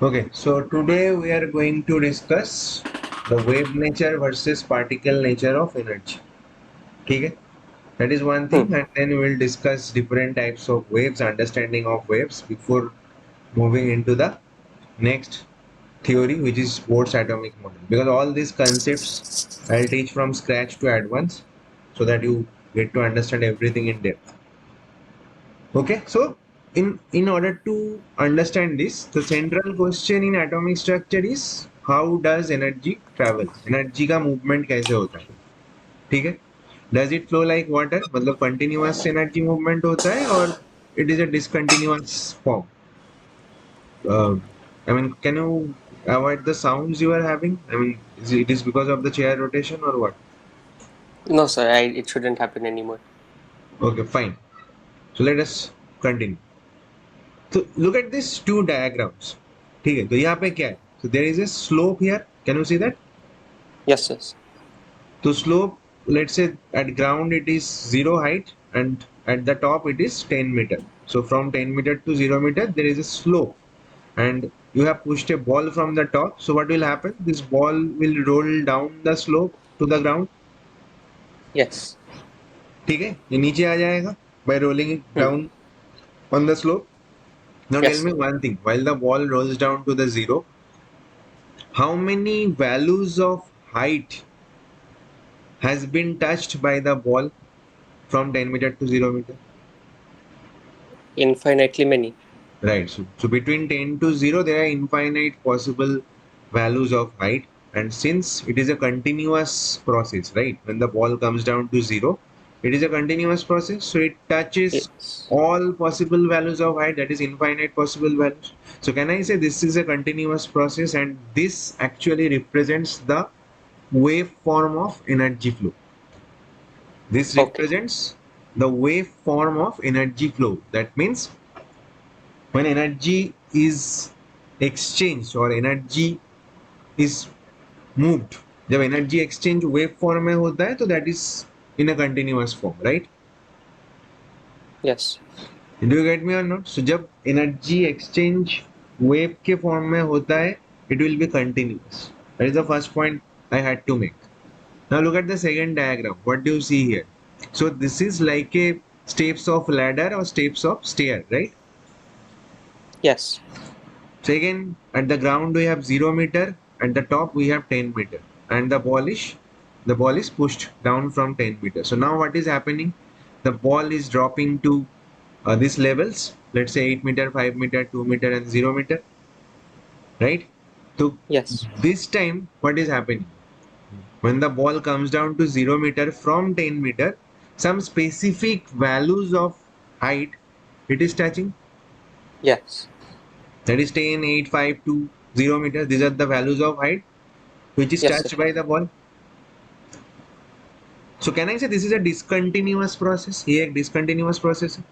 Okay, so today we are going to discuss the wave nature versus particle nature of energy. Okay, that is one Hmm. thing, and then we will discuss different types of waves, understanding of waves before moving into the next theory, which is Bohr's atomic model. Because all these concepts I'll teach from scratch to advance, so that you get to understand everything in depth. Okay, so in order to understand this, the central question in atomic structure is how does energy travel? Energy का movement कैसे होता है? ठीक है? Does it flow like water? मतलब continuous energy movement होता है और it is a discontinuous form. Uh, I mean, can you avoid the sounds you are having? I mean, it is because of the chair rotation or what? No, sir, it shouldn't happen anymore. Okay, fine. So let us continue. So look at these two diagrams. ठीक है, तो यहाँ पे क्या है? So there is a slope here. Can you see that? Yes, yes. So slope, let's say at ground it is 0 height and at the top it is 10 meter. So from 10 meter to 0 meter there is a slope and you have pushed a ball from the top. So what will happen? This ball will roll down the slope to the ground. Yes. ठीक है, ये नीचे आ जाएगा by rolling it Hmm. down on the slope. Now Yes, tell me sir. one thing, while the ball rolls down to the zero, how many values of height has been touched by the ball from 10 meter to 0 meter? Infinitely many. Right. So between 10 to 0, there are infinite possible values of height. And since it is a continuous process, right? When the ball comes down to 0, it is a continuous process. So it touches Yes. all possible values of height, that is infinite possible values. So can I say this is a continuous process and this actually represents the waveform of energy flow? This Okay. represents the waveform of energy flow. That means when energy is exchanged or energy is moved, जब energy exchange wave form में होता है तो that is in a continuous form, right? Yes. Do you get me or not? So जब energy exchange wave के form में होता है it will be continuous. That is the first point I had to make. Now look at the second diagram. What do you see here? So this is like a steps of ladder or steps of stair, right? Yes. So again, at the ground we have 0 meter, at the top we have 10 meter, and the ball is pushed down from 10 meter. So now what is happening? The ball is dropping to these levels. Let's say 8 meter, 5 meter, 2 meter, and 0 meter, right? So Yes. this time, what is happening? When the ball comes down to 0 meter from 10 meter, some specific values of height it is touching. Yes. That is 10, 8, 5, 2, 0 meter. These are the values of height which is Yes, sir. touched by the ball. So can I say this is a discontinuous process? ये एक discontinuous process है.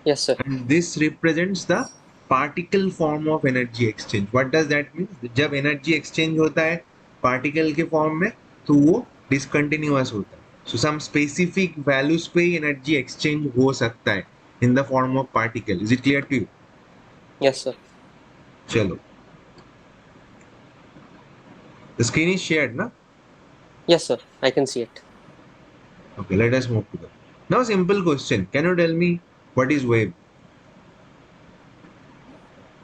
Yes, sir. And this represents the particle form of energy exchange. What does that mean? जब energy exchange होता है particle के form में तो वो discontinuous होता है. So some specific values पे ही energy exchange हो सकता है in the form of particle. Is it clear to you? Yes, sir. चलो. The screen is shared, na? Yes, sir. I can see it. Okay, let us move to the. Now simple question. Can you tell me what is wave?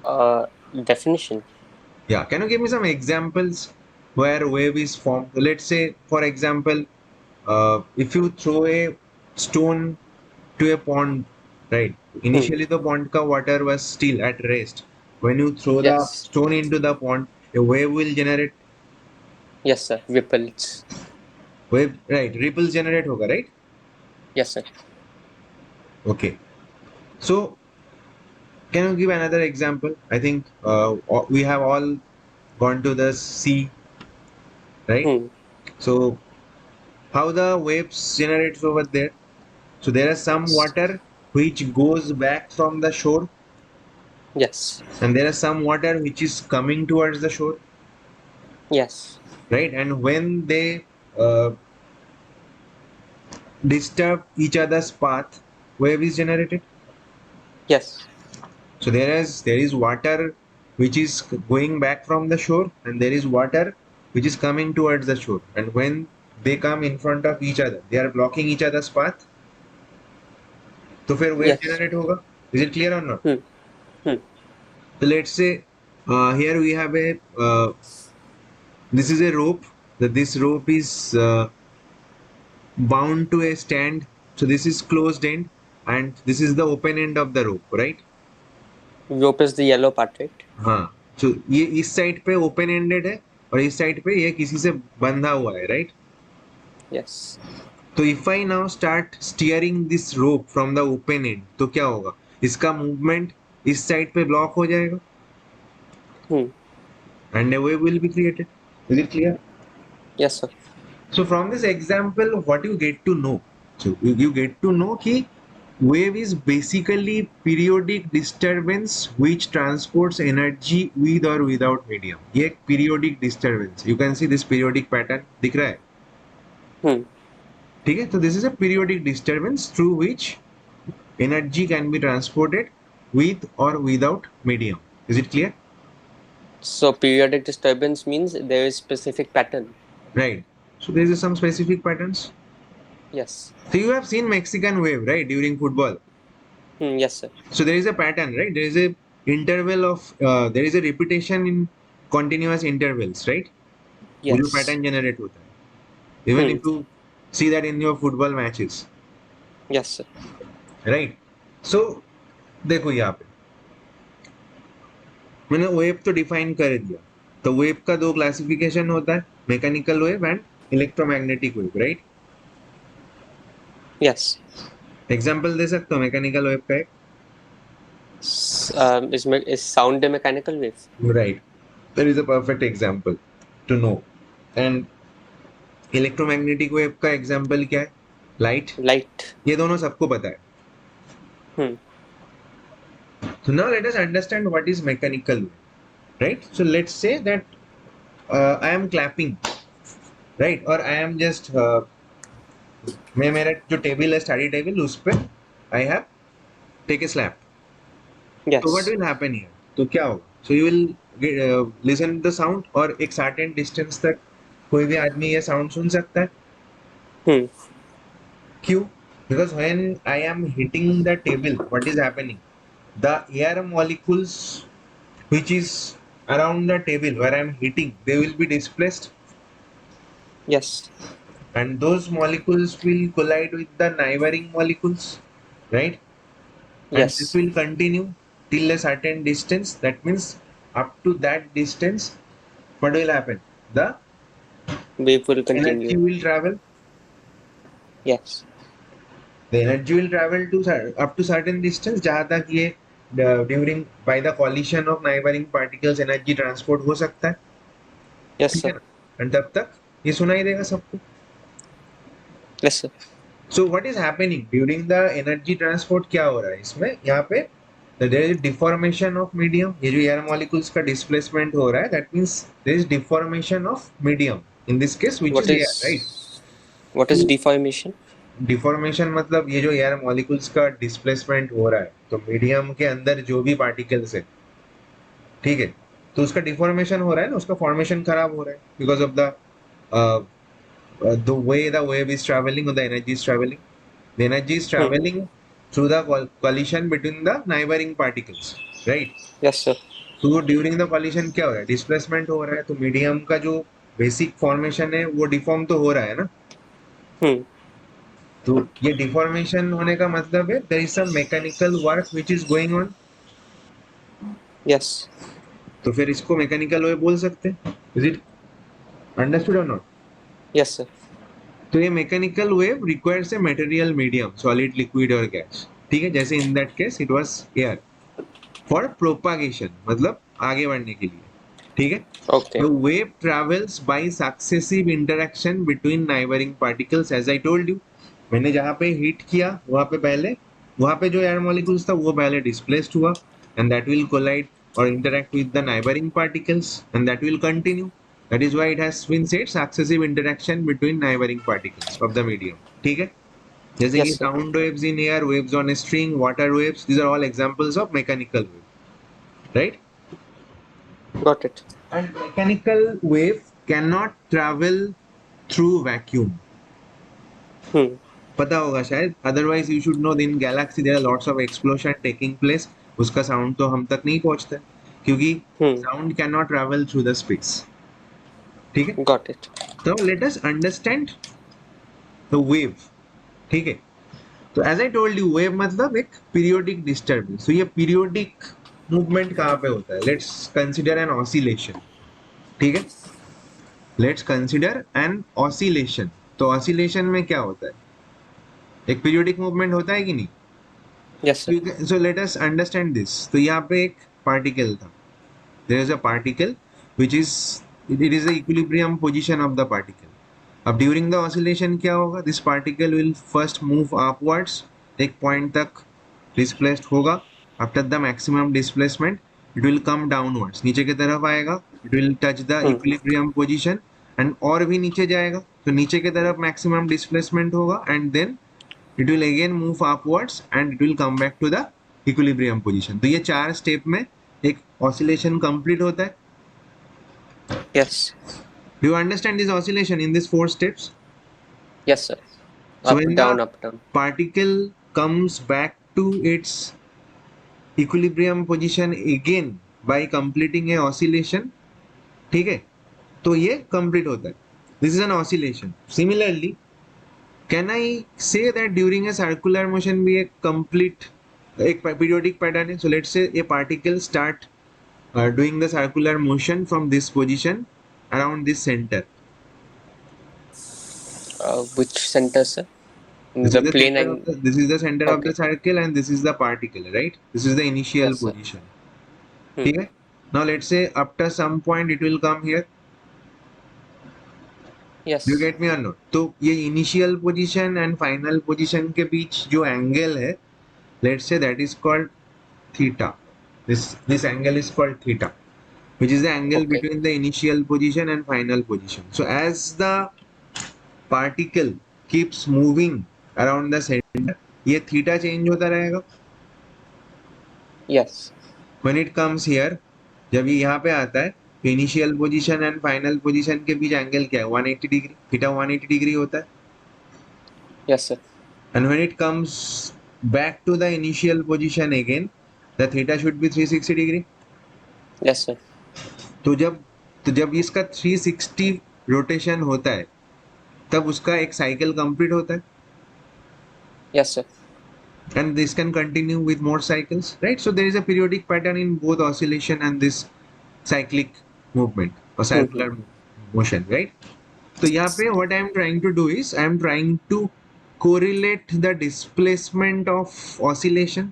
Uh, Definition. Yeah, can you give me some examples where wave is formed? Let's say, for example, if you throw a stone to a pond, right? Hmm. Initially, the pond ka water was still at rest. When you throw the Yes. stone into the pond, a wave will generate. Yes, sir. Ripples. Wave, right? Ripples generate hoga, right? Yes, sir. Okay. So, can you give another example? I think we have all gone to the sea, right? Hmm. So, how the waves generates over there? So there is some Yes. water which goes back from the shore, Yes. and there is some water which is coming towards the shore, Yes. right? And when they uh, disturb each other's path, wave is generated. Yes. So there is water. which is going back from the shore, and there is water which is coming towards the shore, and when they come in front of each other, they are blocking each other's path, तो फिर wave Yes. generate होगा. Is it clear or not? Hmm. Hmm. So let's say here we have a this is a rope. That this rope is bound to a stand. So this is closed end, and this is the open end of the rope, right? Rope is the yellow part, right? हाँ. So ये इस side पे open ended है और इस side पे ये किसी से बंधा हुआ है, राइट? Yes. तो if I now start steering this rope from the open and, तो क्या होगा? इसका मूवमेंट इस साइड पे ब्लॉक हो जाएगा Hmm. And a wave will be created. Is it clear? Yes, sir. So from this example, what you get to know? So you get to know कि wave is basically periodic disturbance which transports energy with or without medium. ये एक periodic disturbance. You can see this periodic pattern दिख रहा है? Hmm. ठीक है? तो this is a periodic disturbance through which energy can be transported with or without medium. Is it clear? So periodic disturbance means there is specific pattern. Right. So there is some specific patterns. Yes. So you have seen Mexican wave, right, during football. Hmm. Yes, sir. So there is a pattern, right? There is a interval of there is a repetition in continuous intervals, right? वो जो Yes. pattern generate होता है. Even Hmm. if you see that in your football matches, Yes, sir. right? So देखो यहाँ पे मैंने wave तो define कर दिया. तो वेव का दो क्लासिफिकेशन होता है, mechanical wave and electromagnetic wave, right? Yes. Example दे सकते हो मैकेनिकल वेव का एक? Is sound a mechanical wave? Right. That is a perfect example to know. And electromagnetic wave का एग्जांपल क्या है? लाइट. Light. ये दोनों सबको पता है. Hmm. So now let us understand what is mechanical wave, right? So let's say that I am clapping, right? Or I am just मैं मेरा जो टेबल है स्टडी टेबल उस पे I have take a slap. So what Yes. will happen here? तो क्या होगा? So you will listen the sound और एक certain distance तक कोई भी आदमी ये sound सुन सकता है. Hmm. क्यों? Because when I am hitting the table, what is happening? The air molecules which is around the table where I am hitting, they will be displaced, Yes. and those molecules will collide with the neighboring molecules, right? And this Yes. will continue till a certain distance. That means up to that distance, what will happen? The Wave will energy continue. will travel. Yes. The energy will travel to up to certain distance. जहाँ तक ये during by the collision of neighboring particles energy transport हो सकता है. Yes, ठीक है sir. ना? And तब तक ये सुनाई देगा सबको. Yes, sir. So what is happening during the energy transport? क्या हो रहा है इसमें? यहाँ पे there is deformation of medium. ये जो air molecules का displacement हो रहा है, that means there is deformation of medium. In this case, which What is air, right? is तो deformation? डिफॉर्मेशन मतलब ये जो एयर मॉलिक्यूल्स का डिस्प्लेसमेंट हो रहा है, तो मीडियम के अंदर जो भी पार्टिकल्स है, ठीक है, तो उसका डिफॉर्मेशन हो रहा है ना, उसका फॉर्मेशन खराब हो रहा है because of the way the wave is traveling or the energy is traveling. The energy is Hmm. traveling through the collision between the neighboring particles, right? Yes, sir. तो ड्यूरिंग द collision क्या हो रहा है? Displacement हो रहा है, तो medium का जो बेसिक फॉर्मेशन है वो डिफॉर्म तो हो रहा है ना. Hmm. तो ये डिफॉर्मेशन होने का मतलब है there is some mechanical work which is going on. Yes. तो फिर इसको मैकेनिकल वेव बोल सकते हैं. Is it understood or not? Yes, sir. तो ये mechanical wave requires a material medium, solid, liquid और गैस. ठीक है, जैसे in that case it was air for propagation, मतलब आगे बढ़ने के लिए. ठीक है. Okay. The wave travels by successive interaction between neighboring particles, as I told you. मैंने जहाँ पे हिट किया वहाँ पे जो एयर मॉलिक्यूल्स था वो पहले डिस्प्लेस्ड हुआ, and that will collide or interact with the neighboring particles, and that will continue. That is why it has been said successive interaction between neighboring particles of the medium. ठीक है. जैसे कि Yes, sir. sound waves in air, waves on a string, water waves, these are all examples of mechanical wave, right? Got it. And mechanical wave cannot travel through vacuum. Hmm. पता होगा शायद, otherwise you should know in galaxy there are lots of explosion taking place. उसका sound तो हम तक नहीं पहुंचता है, क्योंकि Hmm. sound cannot travel through the space. ठीक है, Got it. तो let us understand the wave. ठीक है, तो as I told you wave मतलब एक पीरियोडिक डिस्टर्बेंस. तो ये पीरियोडिक मूवमेंट कहाँ पे होता है? Let's consider N oscillation. ठीक है, लेट्स कंसिडर एन ऑसिलेशन. तो ऑसिलेशन में क्या होता है? एक पीरियोडिक मूवमेंट होता है कि नहीं? Yes, sir. So let us understand this. तो यहाँ पे एक पार्टिकल था. There is a particle which is, it is the equilibrium position of the particle. अब ड्यूरिंग द ऑसिलेशन क्या होगा? This particle will first move upwards, एक point तक डिस्प्लेस्ड होगा. After the maximum displacement it will come downwards, नीचे की तरफ आएगा. It will touch the Hmm. Equilibrium position and और भी नीचे जाएगा. तो नीचे की तरफ मैक्सिमम डिस्प्लेसमेंट होगा and then it will again move upwards and it will come back to the equilibrium position. तो ये 4 स्टेप में एक ऑसिलेशन कंप्लीट होता है. Yes. Do you understand this oscillation in this 4 steps? Yes, sir. So Up, when down, the up, down. particle comes back to its equilibrium position again by completing a oscillation, ठीक है, तो ये complete होता है. This is an oscillation. Similarly, can I say that during a circular motion भी एक complete एक periodic pattern है? So let's say a particle start doing the circular motion from this position around this center. Which center, sir? This The is the plane center and of the, this is the center of the okay. circle and this is the particle, right? This is the initial Yes, sir. position. Hmm. ठीक है, now let's say after some point it will come here. Do you Yes. get me or not? तो ये initial position and final position के बीच जो angle है, let's say that is called theta. This angle is called theta, which is the angle Okay. between the initial position and final position. So as the particle keeps moving around the center, ये theta change होता रहेगा. Yes. When it comes here, जब ये यहाँ पे आता है तो initial position and final position के बीच एंगल क्या है? 180 डिग्री. थीटा 180 डिग्री होता है. Yes, sir. And when it comes back to the initial position again, the theta should be 360 degree. Yes, sir. तो जब इसका 360 रोटेशन होता है तब उसका एक साइकिल कंप्लीट होता है. Yes, sir. And this can continue with more cycles, right? So there is a periodic pattern in both oscillation and this cyclic movement or Hmm. circular motion, right? So यहाँ पे what I am trying to do is I am trying to correlate the displacement of oscillation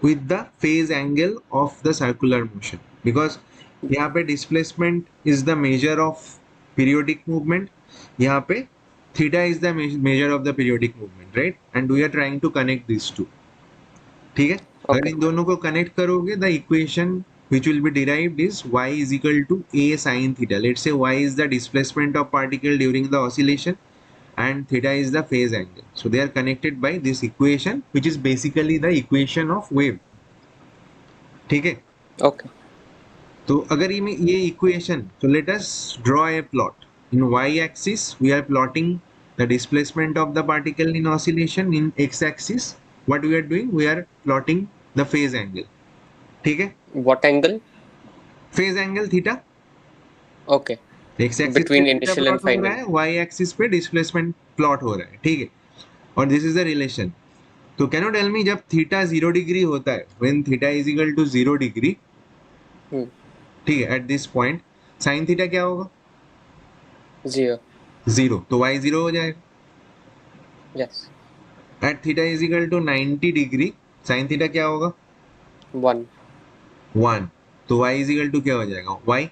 with the phase angle of the circular motion, because यहाँ पे displacement is the measure of periodic movement, यहाँ पे theta is the measure of the periodic movement, right? And we are trying to connect these two. ठीक है, अगर Okay. इन दोनों को connect करोगे the equation which will be derived is y is equal to a sin theta. Let's say y is the displacement of particle during the oscillation and theta is the phase angle. So they are connected by this equation which is basically the equation of wave. ठीक है, Okay. तो अगर ये equation, so let us draw a plot. In y axis we are plotting the displacement of the particle in oscillation. In x axis what we are doing, we are plotting the phase angle. ठीक है, What angle? Phase angle theta. Okay. X axis पे Between theta initial and plot हो रहा final. है, Y axis पे displacement plot हो रहा है. ठीक है, और दिस इज द रिलेशन. तो कैन यू टेल मी जब थीटा 0 डिग्री होता है, when theta is equal to 0 degree, Hmm. ठीक है, at this point sine theta क्या होगा? 0. 0. तो वाई 0 हो जाएगा. Yes. At theta is equal to 90 degree sine theta क्या होगा? 1. 1. तो वाई इज इक्वल टू क्या हो जाएगा? Y.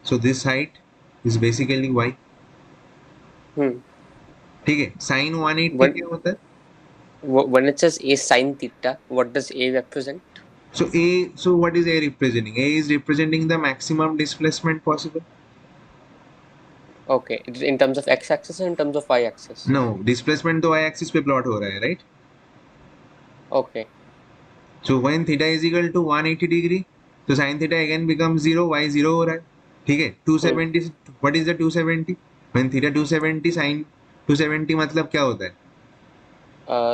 So this height is basically Y. Hmm. ठीक है, साइन 180 When क्या होता है? when it says a sin theta, what does a represent? So what is A representing? A is representing the maximum displacement possible. Okay. In terms of x-axis or in terms of y-axis? No, displacement तो y axis पे plot हो रहा है, right? Okay. So when theta is equal to 180 degree, तो sin theta again becomes 0, y 0 हो रहा है, ठीक है. 270, what is the 270? When theta 270 sin 270 मतलब क्या होता है?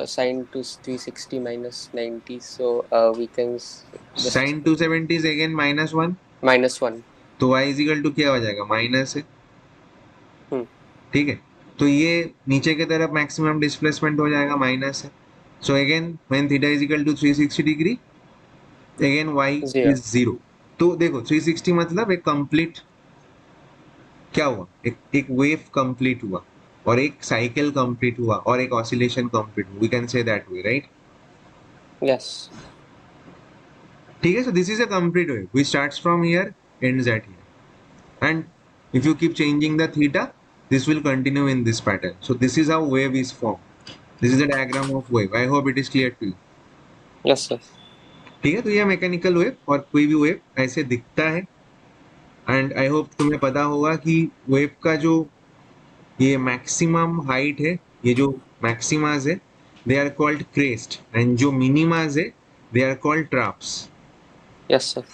Sine to 360 minus 90, so we can just Sin 270 is again -1, -1. तो y is equal to क्या हो जाएगा? माइनस है, Hmm. ठीक है. तो ये नीचे की तरफ मैक्सिमम डिस्प्लेसमेंट हो जाएगा, माइनस है. So again when theta is equal to 360 degree, again y 0. इज 0. तो देखो 360 मतलब एक कंप्लीट क्या हुआ, एक वेव कंप्लीट हुआ, और एक साइकिल कंप्लीट हुआ, और एक ऑसिलेशन कंप्लीट हुआ. We can say that way, right? Yes. ठीक है. So this is a complete wave which starts from here, ends at here, and if you keep changing the theta, this will continue in this pattern. So this is how wave is formed. This is the diagram of wave. I hope it is clear to you. Yes, sir. ठीक है. तो ये mechanical wave, और कोई भी wave ऐसे दिखता है. एंड आई होप तुम्हें पता होगा कि वेव का जो ये मैक्सिमम हाइट है, ये जो मैक्सिमाज है, they are called crest, and जो मिनिमाज है, they are called troughs. Yes, sir.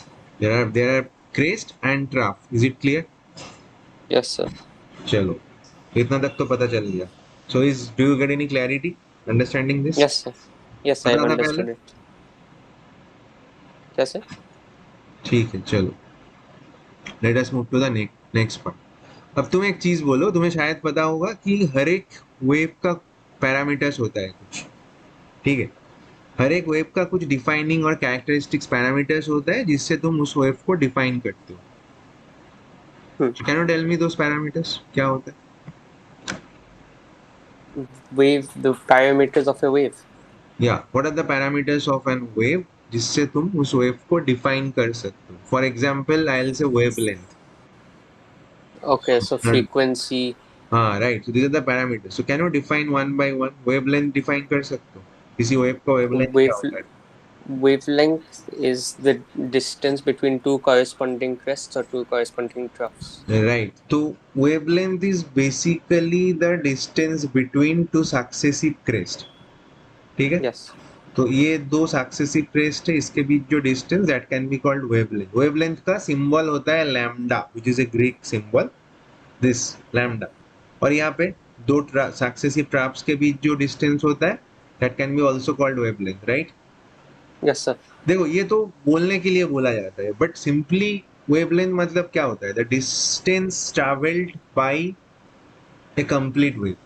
There are crest and trough. Is it clear? Yes, sir. चलो, इतना तक तो पता चल गया. So is do you get any clarity understanding this? Yes, sir. Yes, I have पता था पहले? understood it. Yes, sir. ठीक है, चलो. Let us move to the next part. अब तुम एक चीज बोलो, तुम्हें शायद पता होगा कि हर एक वेव का पैरामीटर्स होता है कुछ, ठीक है. हर एक वेव का कुछ डिफाइनिंग और कैरेक्टरिस्टिक्स पैरामीटर्स होता है जिससे तुम उस वेव को डिफाइन करते हो. Hmm. Can you tell me those parameters, क्या होता है? Wave, the parameters of a wave. या what are the parameters of an wave जिससे तुम उस वेव को डिफाइन कर सकते हो? For example I will say wavelength. Okay, so frequency. हाँ, right. So this are the parameters. So can you define one by one? Wavelength define कर सकते हो? किसी वेव का वेवलेंथ क्या Wave होता है? wavelength is the distance between two corresponding crests or two corresponding troughs. Right. तो wavelength is basically the distance between two successive crest. ठीक है. Yes. तो ये दो सक्सेसिव क्रेस्ट है, इसके बीच जो distance, that can be called wavelength. Wavelength का सिंबल होता है lambda, which is a Greek symbol, this lambda. और यहाँ पे दो सक्सेसिव ट्रैप्स के बीच जो डिस्टेंस होता है, that can be also called wavelength, right? Yes, sir. देखो, ये तो बोलने के लिए बोला जाता है, बट सिंपली वेवलेंथ मतलब क्या होता है? The distance travelled bye A complete wave.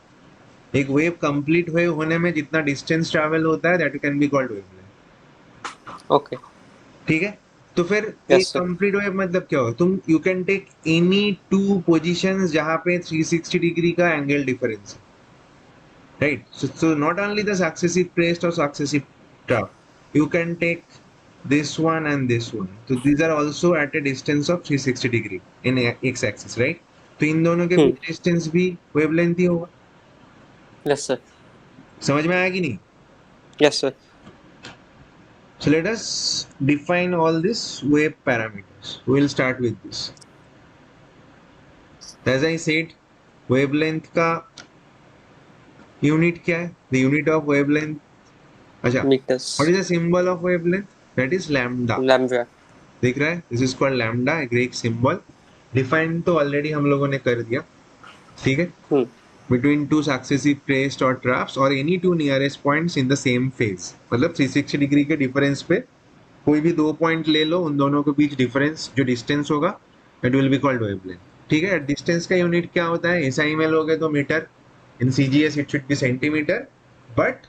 एक वेव कंप्लीट वेव होने में जितना डिस्टेंस ट्रैवल होता है, that can be called wavelength. Okay. ठीक है. तो फिर एक Yes, sir. कंप्लीट वेव मतलब क्या होगा? तुम you can take any two positions जहां पे 360 डिग्री का एंगल डिफरेंस है, right? So not only the successive crest और successive trough, you can take this one and this one. So these are also at a distance of 360 degree in x axis, right? तो इन दोनों के बीच distance भी wavelength ही होगा. Yes, sir. समझ में आया कि नहीं? Yes, sir. So let us define all these wave parameters. We'll start with this. As I said, wavelength का यूनिट क्या है? The unit of wavelength, अच्छा, Meters. what is the symbol of wavelength? That is lambda. Lambda. दिख रहा है? This is called lambda, एक Greek symbol. Define तो already हम लोगों ने कर दिया, ठीक है. Hmm. Between two successive crest और ट्रैप्स और any two nearest points in the same phase, मतलब 360 डिग्री के डिफरेंस पे कोई भी दो पॉइंट ले लो, उन दोनों के बीच डिफरेंस जो डिस्टेंस होगा, it will be called wavelength. ठीक है. डिस्टेंस का यूनिट क्या होता है? एसआई में लोगे तो metre, in CGS it should be centimetre. But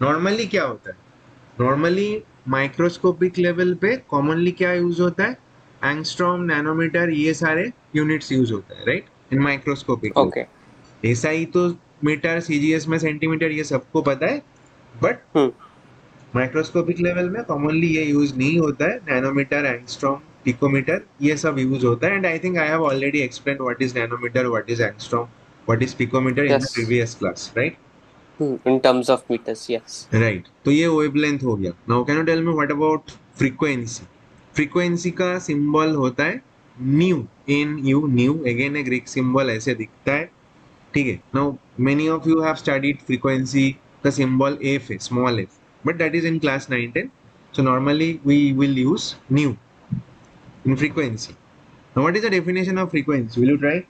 normally क्या होता है? नॉर्मली माइक्रोस्कोपिक लेवल पे कॉमनली क्या यूज होता है? एंगस्ट्रॉम, नैनोमीटर, ये सारे यूनिट्स यूज होता है, राइट? इन माइक्रोस्कोपिक लेवल. Okay. एसआई तो मीटर, सीजीएस में सेंटीमीटर, ये सबको पता है. But Hmm. माइक्रोस्कोपिक लेवल में कॉमनली ये यूज नहीं होता है. नैनोमीटर, एंगस्ट्रॉम, पिकोमीटर, ये सब यूज होता है. And I think I have already explain what is nanometre, what is angstrom, what is picometre in the Yes. Previous class, right? Hmm. In terms of meters, yes. Right. तो ये wavelength हो गया. Now can you tell me what about frequency? Frequency का symbol होता है nu, N U, nu. Again a Greek symbol, ऐसे दिखता है, ठीक है. Now many of you have studied frequency का सिंबल एफ है, small F, but that is in class 9 10. So normally we will use nu. in frequency. Now, what is the definition of frequency? Will you try?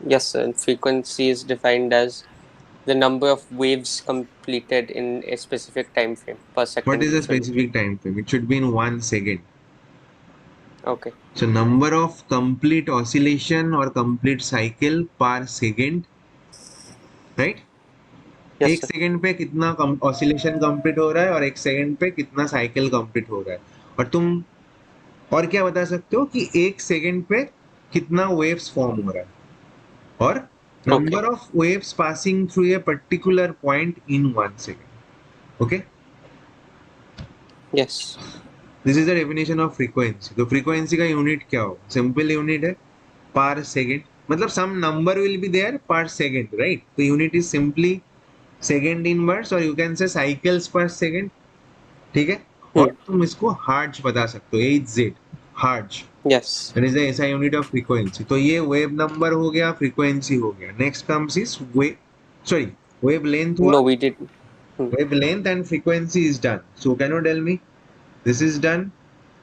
Yes, sir. And frequency is defined as the number of waves completed in a specific time frame per What second is the usually. specific time frame? It should be in 1 second. Okay. So number of complete oscillation or complete cycle per second, right? Yes, एक sir. Second पे कितना oscillation complete हो रहा है और एक second पे कितना साइकिल कंप्लीट हो रहा है, और तुम और क्या बता सकते हो कि एक सेकंड पे कितना वेव्स फॉर्म हो रहा है, और Okay. Number of waves passing through a particular point in 1 second. Okay, Yes. This is the definition of frequency. तो फ्रीक्वेंसी का यूनिट क्या हो? सिंपल यूनिट है पर सेकंड. मतलब सम नंबर विल बी देयर पर सेकंड, राइट? तो unit is simply second inverse, और यू कैन से साइकिल्स पर सेकंड. ठीक है, और Hmm. तुम इसको हर्ट्ज बता सकते हो, H Z hertz. Yes. That is the ऐसा यूनिट ऑफ फ्रीक्वेंसी. तो ये वेव नंबर हो गया, फ्रीक्वेंसी हो गया. Next comes is wave, sorry, wave length हुआ. No, we did. Hmm. Wave length and frequency is done. So can you tell me, this is done,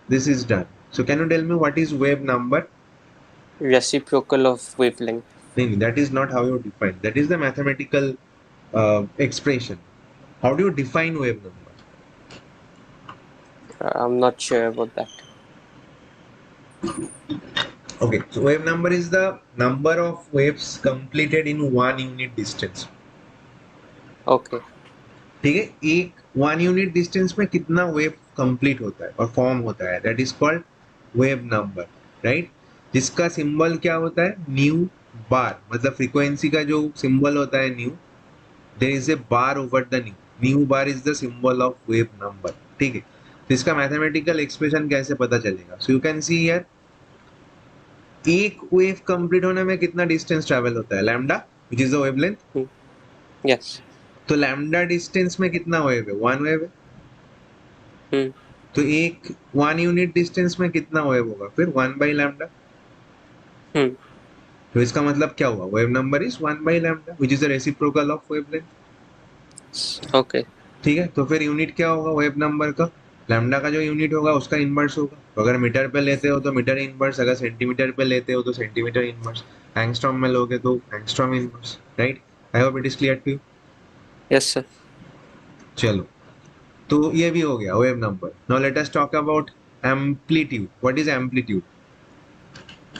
this is done. So can you tell me what is wave number? Reciprocal of wavelength. No, that is not how you define. That is the mathematical expression. How do you define wave number? I'm not sure about that. Okay, so wave number is the number of waves completed in 1 unit distance. Okay. ठीक है, एक 1 unit distance में कितना wave complete होता है और form होता है, that is called wave number, right? जिसका सिंबल क्या होता है? Nu bar. मतलब फ्रीक्वेंसी का जो सिंबल होता है nu, there is a bar over the nu. Nu bar is the symbol of wave number. ठीक है, तो इसका मैथमेटिकल एक्सप्रेशन कैसे पता चलेगा? So you can see here, एक वेव कंप्लीट होने में कितना डिस्टेंस ट्रैवल होता है? Lambda, which is the wavelength. Hmm. Yes. तो लैम्डा डिस्टेंस में कितना वेव है? वन वेव है. Hmm. तो एक 1 unit डिस्टेंस में कितना वेव होगा? फिर 1/λ. Hmm. तो इसका मतलब क्या हुआ? Wave number is 1/λ, which is the reciprocal of wavelength. Okay. ठीक है, तो फिर यूनिट क्या होगा वेव नंबर का? लैम्डा का जो यूनिट होगा उसका इनवर्स होगा. तो अगर मीटर पे लेते हो तो मीटर इनवर्स, अगर सेंटीमीटर पे लेते हो तो सेंटीमीटर इनवर्स, एंगस्ट्रॉम में लोगे तो angstrom inverse, right? I hope it is clear to you. Yes, sir. चलो, तो ये भी हो गया wave number. Now let us talk about amplitude. What is amplitude?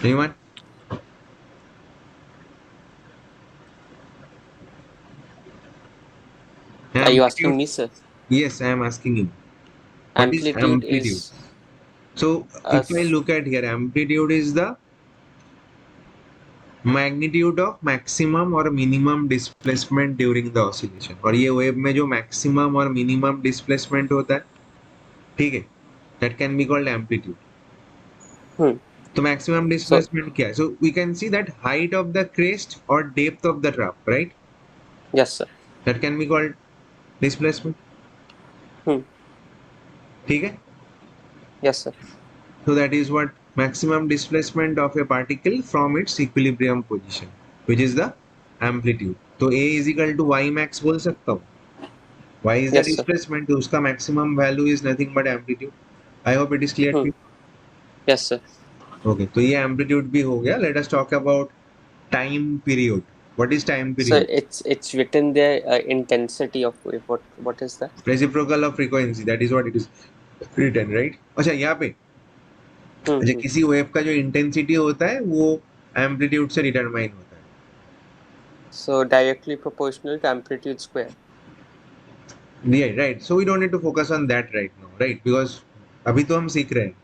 Anyone? Are you Amplitude. asking me, sir? Yes, I am asking you. What is Amplitude amplitude? is So, a if I look at here, amplitude is the magnitude of maximum or minimum displacement during the oscillation. और ये wave में जो maximum और minimum displacement होता है, ठीक है, that can be called amplitude. hmm. तो maximum So displacement क्या है? So we can see that height of the crest or depth of the trough, right? yes, sir. That can be called displacement. Hmm. ठीक है? Yes, sir. So that is what maximum displacement of a particle from its equilibrium position, which is the amplitude. तो A is equal to y max बोल सकता हूँ. Y is the Yes, sir. displacement, तो उसका maximum value is nothing but amplitude. I hope it is clear Hmm. to you. Yes, sir. Okay, तो ये amplitude भी हो गया. Let us talk about time period. What is time So period? it's written there, intensity of wave. What is that? Reciprocal of frequency. That is what it is written, right? अच्छा, यहाँ पे Hmm. अच्छा, Hmm. किसी wave का जो intensity होता है वो एम्पलीट्यूड से डिटरमाइन होता है. So directly proportional to amplitude square. Yeah, right. So we don't need to focus on that right now, right? Because अभी तो हम सीख रहे हैं.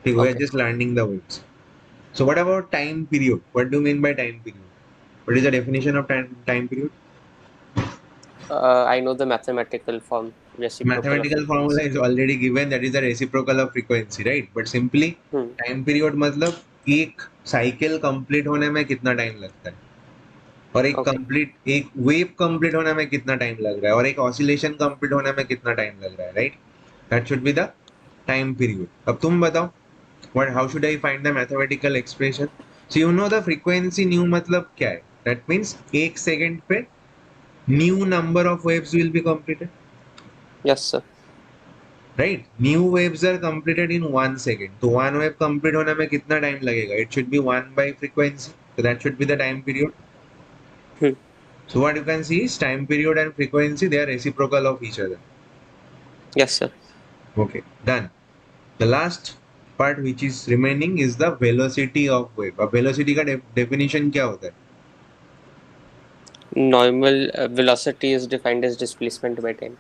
ठीक, we are Okay. just learning the waves. So what about time period? What do you mean by time period? What is the definition of time period? I know the mathematical form, reciprocal of Mathematical formula frequency. is already given, that is the reciprocal of frequency, right? But simply Hmm. time period मतलब एक cycle complete होने में कितना time लगता है, और Okay. एक wave complete होने में कितना टाइम लग रहा है, और एक ऑसिलेशन कंप्लीट होने में कितना टाइम लग रहा है, right? That should be the time period. अब तुम बताओ, what, how should I find the mathematical expression? So you know the frequency nu मतलब क्या है? दैट मींस एक सेकंड पे nu number of waves will be completed. Yes, sir. Right. Nu waves are completed in 1 second. तो one wave complete होने में कितना time लगेगा? It should be 1/frequency. So that should be the time period. Hmm. So what you can see is time period and frequency, they are reciprocal of each other. Yes, sir. Okay, done. The last part which is remaining is the velocity of wave. अब velocity का definition क्या होता है? Normal velocity is defined as displacement by time.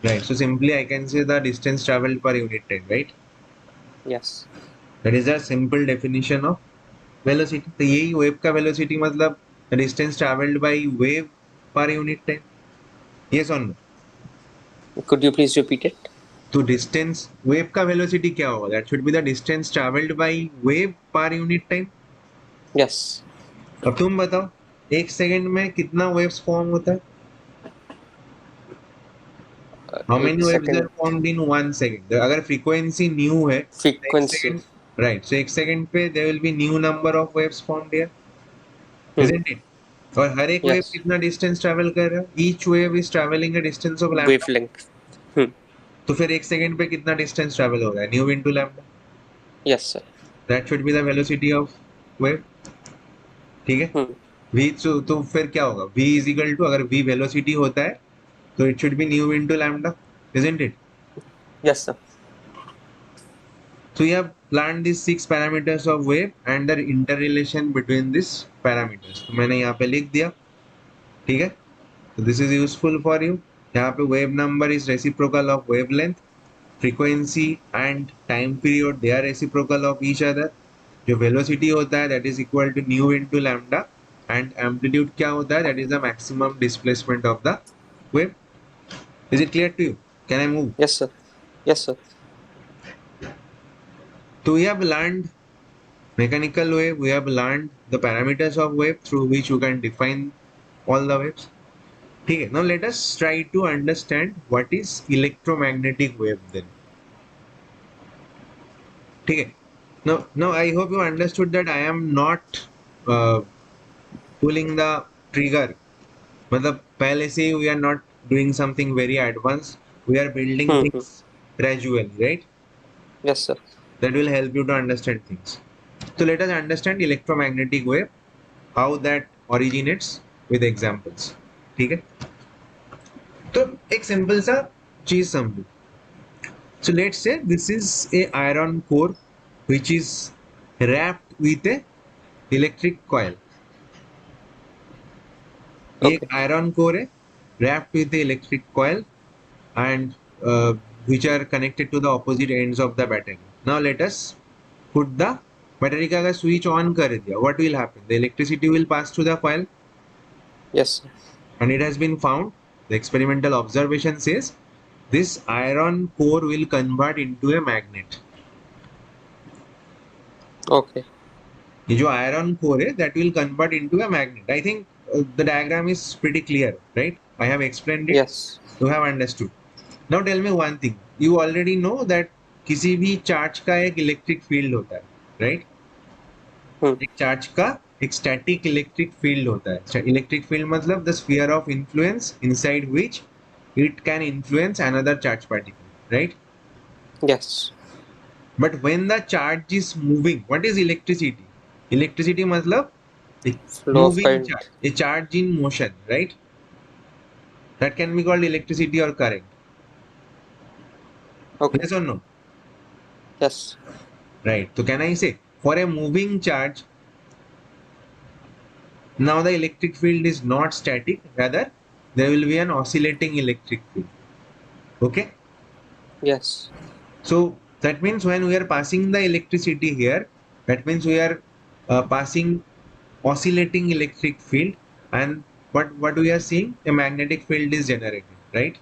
Right. So simply I can say the distance traveled per unit time, right? Yes. That is a simple definition of velocity. तो यही wave का velocity मतलब distance traveled by wave per unit time. Yes or no? Could you please repeat it? तो distance wave का velocity क्या होगा? That should be the distance traveled by wave per unit time. Yes. अब तुम बताओ, एक second में कितना वेव्स फॉर्म होता है? हाउ एक many waves are second. Formed in 1 second? अगर फ्रीक्वेंसी न्यू है तो एक Frequency. सेकंड, राइट, सो एक सेकंड पे there will be nu number of waves formed here, Hmm. Isn't it? और हर एक वेव Yes. कितना डिस्टेंस ट्रैवल कर रहा है? Each wave is travelling a distance of lambda. Wavelength. Hmm. तो फिर एक सेकंड पे कितना डिस्टेंस ट्रैवल हो रहा है? New into lambda. Yes, sir. That should be the velocity of wave. ठीक है. Hmm. v, तो फिर क्या होगा? v इज इक्वल टू, अगर v वेलोसिटी होता है तो it should B new into lambda, isn't it? Yes, sir. So you have planned these 6 parameters of wave and the interrelation between these parameters. तो मैंने यहाँ पे लिख दिया. ठीक है. So this is useful for you. यहाँ पे wave number is reciprocal of wavelength, frequency and time period, they are reciprocal of each other. जो velocity होता है that is equal to nu into lambda, and amplitude क्या होता है? That is the maximum displacement of the wave. Is it clear to you? Can I move? Yes, sir. Yes, sir. So we have learned mechanical wave, we have learned the parameters of wave through which you can define all the waves. Okay, now let us try to understand what is electromagnetic wave then. Okay, now I hope you understood that I am not uh, pulling the trigger. मतलब पहले से ही we are not doing something very advanced. We are building Hmm. Hmm. things gradually, right? Yes, sir. That will help you to understand things. So let us understand electromagnetic wave, how that originates with examples. ठीक है. तो एक simple सा चीज समझो. So let's say this is a iron core which is wrapped with a electric coil. ये एक Okay. iron core है wrapped with the electric coil and which are connected to the opposite ends of the battery. Now let us put the battery का अगर switch on कर दिया, what will happen? The electricity will pass through the coil, Yes, sir. and it has been found, the experimental observation says, this iron core will convert into a magnet. Okay. ये जो iron core है that will convert into a magnet. I think the diagram is pretty clear, right? I have explained it. Yes. You have understood. Now tell me one thing. You already know that किसी भी charge का एक electric field होता है, right? Hmm. एक charge का एक static electric field होता है. इलेक्ट्रिक फील्ड मतलब the sphere of influence inside which it can influence another charge particle, right? Yes. But when the charge is moving, what is electricity? Electricity मतलब a Flow of moving current. charge, a charge in motion, right? That can be called electricity or current. Okay. Yes or no? Yes. Right. So can I say for a moving charge, now the electric field is not static, rather there will be an oscillating electric field. Okay. Yes. So that means when we are passing the electricity here, that means we are passing oscillating electric field, and what we are seeing, a magnetic field is generated, right?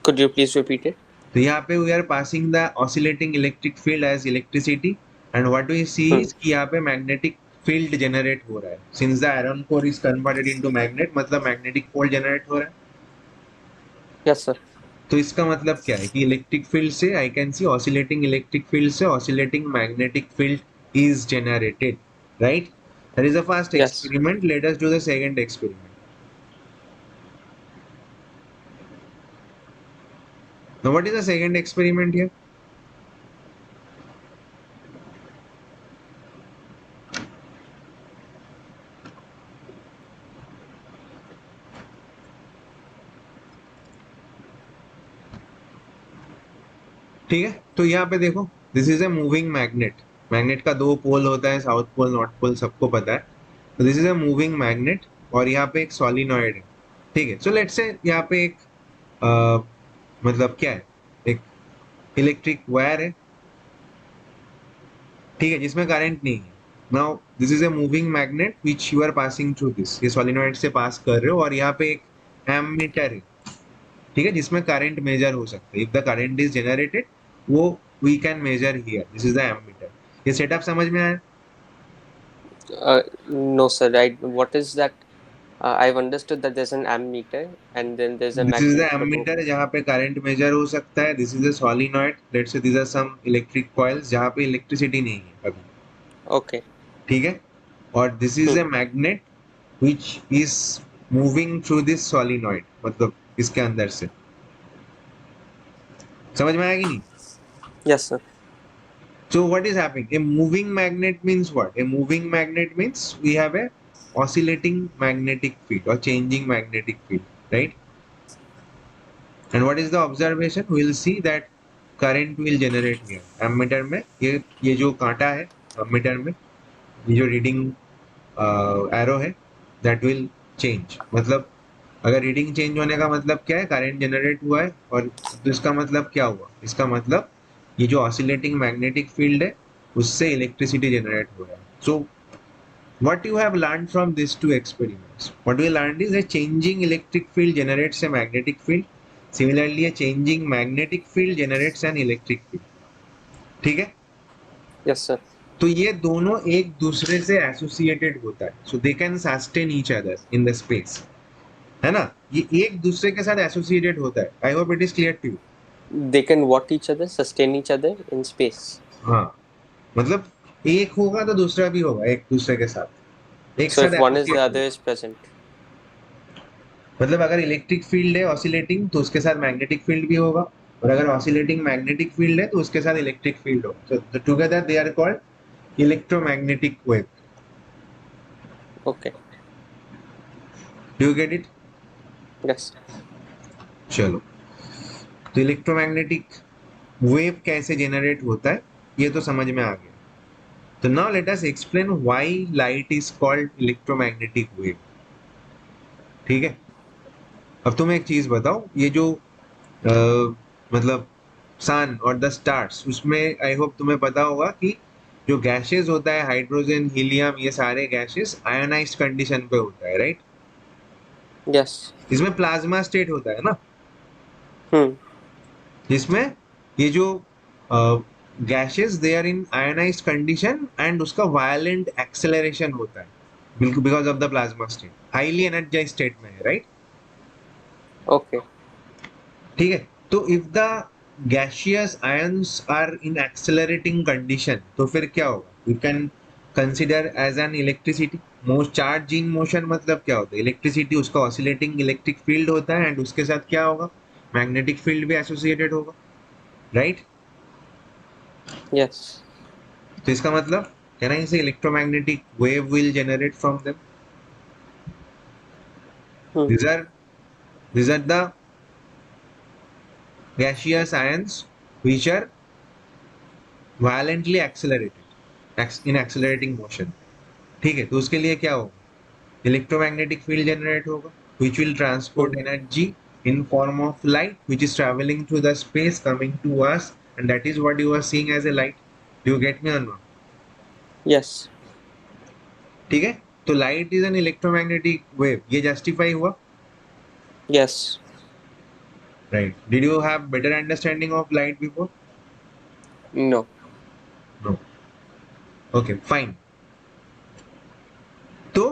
Could you please repeat it? तो यहाँ पे we are passing the oscillating electric field as electricity, and what we see Hmm. is कि यहाँ पे magnetic field generate हो रहा है. Since the iron core is converted into magnet, मतलब magnetic pole generate हो रहा है. Yes, sir. तो इसका मतलब क्या है कि इलेक्ट्रिक फील्ड से I can see oscillating electric field से oscillating magnetic field is generated, right? That is the first Yes. Experiment. Let us do the second experiment. Now what is the second experiment here? ठीक है, तो यहाँ पे देखो, this is a moving magnet. Magnet का दो पोल होता है, साउथ पोल नॉर्थ पोल, सबको पता है. तो this is a moving magnet और यहाँ पे एक सोलिनॉइड है. ठीक है, सो लेट्स से यहाँ पे एक मतलब क्या है, एक इलेक्ट्रिक वायर है. ठीक है, जिसमें करंट नहीं है. Now this is a moving magnet which you are passing through this, ये सोलिनॉइड से पास कर रहे हो, और यहाँ पे एक एमीटर है. ठीक है, जिसमें करंट मेजर हो सकता है. If the current is generated, वो we can measure here. This is the ammeter. ये सेटअप समझ में आया? No, sir. What is that? I've understood that there's an ammeter and then there's a this is the magnet, but ammeter जहाँ पे current measure हो सकता है. This is a solenoid. Let's say these are some electric coils जहाँ पे electricity नहीं है अभी. okay. ठीक है, और this is Hmm. A magnet which is moving through this solenoid, मतलब इसके अंदर से. समझ में आया कि नहीं? Yes, sir. So what is happening? A moving magnet means what? A moving magnet means we have a oscillating magnetic field or changing magnetic field, right? And what is the observation? We will see that current will generate here. Ammeter में ये जो कांटा है ammeter में, ये जो reading arrow है, that will change. मतलब अगर रीडिंग चेंज होने का मतलब क्या है, करंट जनरेट हुआ है. और तो इसका मतलब क्या हुआ? इसका मतलब ये जो ऑसिलेटिंग मैग्नेटिक फील्ड है, उससे इलेक्ट्रिसिटी जनरेट हो रहा है. सो what you have learned from these two experiments, what we learned is a changing electric field generates a magnetic field. Similarly, a changing magnetic field generates an electric field. ठीक है, Yes, sir. तो ये दोनों एक दूसरे से associated होता है. So they can sustain each other in the space, है ना? ये एक दूसरे के साथ एसोसिएटेड होता है. I hope it is clear to you. They can what each other, sustain each other in space. हाँ, मतलब एक होगा तो दूसरा भी होगा एक दूसरे के साथ, एक So साथ if one is the associate other होगा. is present. मतलब अगर इलेक्ट्रिक फील्ड है ऑसिलेटिंग, तो उसके साथ मैग्नेटिक फील्ड भी होगा. और अगर ऑसिलेटिंग मैग्नेटिक फील्ड है, तो उसके साथ इलेक्ट्रिक फील्ड होगा. So together they are called electromagnetic wave. Okay. Do you get it? Yes. चलो, तो इलेक्ट्रोमैग्नेटिक वेव कैसे जनरेट होता है, ये तो समझ में आ गया. तो now let us explain why light is called electromagnetic wave. ठीक है, अब तुम एक चीज बताओ, ये जो मतलब सन और द स्टार्स, उसमें आई होप तुम्हें पता होगा कि जो गैसेस होता है, हाइड्रोजन, हीलियम, ये सारे गैसेस आयोनाइज्ड कंडीशन पे होता है, राइट? Yes. इसमें प्लाज्मा स्टेट होता है ना, Hmm. जिसमें ये जो gases they are in ionised condition and उसका वायलेंट एक्सेलरेशन होता है, बिल्कुल because of the plasma state. Highly energise state में है, राइट? Okay. ठीक है, तो if the gaseous ions are in accelerating condition, तो फिर क्या होगा? You can consider as an electricity. Most charge in motion मतलब क्या होता है? इलेक्ट्रिसिटी. उसका ऑसिलेटिंग इलेक्ट्रिक फील्ड होता है एंड उसके साथ क्या होगा? मैग्नेटिक फील्ड भी एसोसिएटेड होगा, राइट? Yes. तो इसका मतलब कैन आई से electromagnetic wave will generate from them. Hmm. these are these are the gaseous ions which are violently accelerated in accelerating motion. ठीक है, तो उसके लिए क्या होगा? इलेक्ट्रोमैग्नेटिक फील्ड जनरेट होगा which will Hmm. transport energy in form of light which is traveling through the space coming to us, and that is what you are seeing as a light. Do you get me or not? Yes. ठीक है, तो light is an electromagnetic wave. ये justify हुआ, Yes. Right? Did you have better understanding of light before? No. No. Okay, fine. तो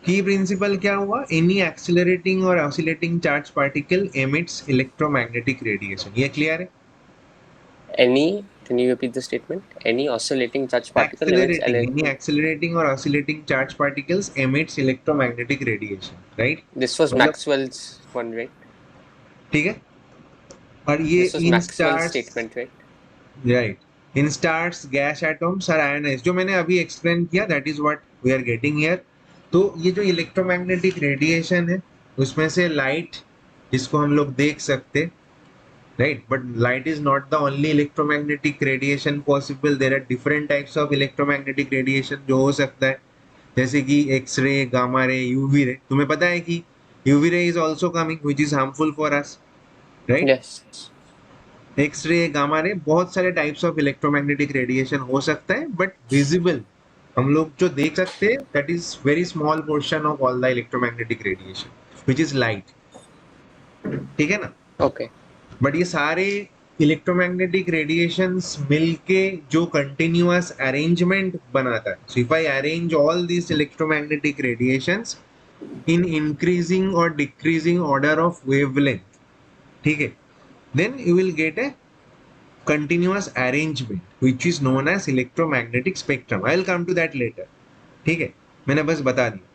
की principle क्या हुआ? Any accelerating और oscillating charge particle emits electromagnetic radiation. ये क्लियर है? Any, can you repeat the statement? Any oscillating charged particle emits Any accelerating or oscillating charge particles emits electromagnetic radiation, right? This was मतलब Maxwell's one, right? ठीक है, और ये This was in Maxwell's stars, statement, right? राइट, in stars gas atoms are ionised, जो मैंने अभी explain किया, that is what we are getting here. तो ये जो इलेक्ट्रोमैग्नेटिक रेडिएशन है उसमें से लाइट, जिसको हम लोग देख सकते, right, but light is not the only electromagnetic radiation possible, there are different types of electromagnetic radiation जो हो सकता है, जैसे कि एक्स रे, गामा रे, यूवी रे। तुम्हें पता है कि UV ray is also coming which is harmful for us, right. Yes. X ray, gamma रे, बहुत सारे टाइप्स ऑफ इलेक्ट्रोमैग्नेटिक रेडिएशन हो सकता है, बट विजिबल हम लोग जो देख सकते हैं that is very small portion of all the electromagnetic radiation which is light, ठीक है ना। Okay. बट ये सारे इलेक्ट्रोमैग्नेटिक रेडिएशंस मिलके जो कंटिन्यूअस अरेंजमेंट बनाता है, so if I arrange all this electromagnetic radiations in increasing और डिक्रीजिंग ऑर्डर ऑफ वेवलेंथ, ठीक है, then you will get a continuous arrangement which is known as electromagnetic spectrum. I will come to that later, ठीक है, मैंने बस बता दिया।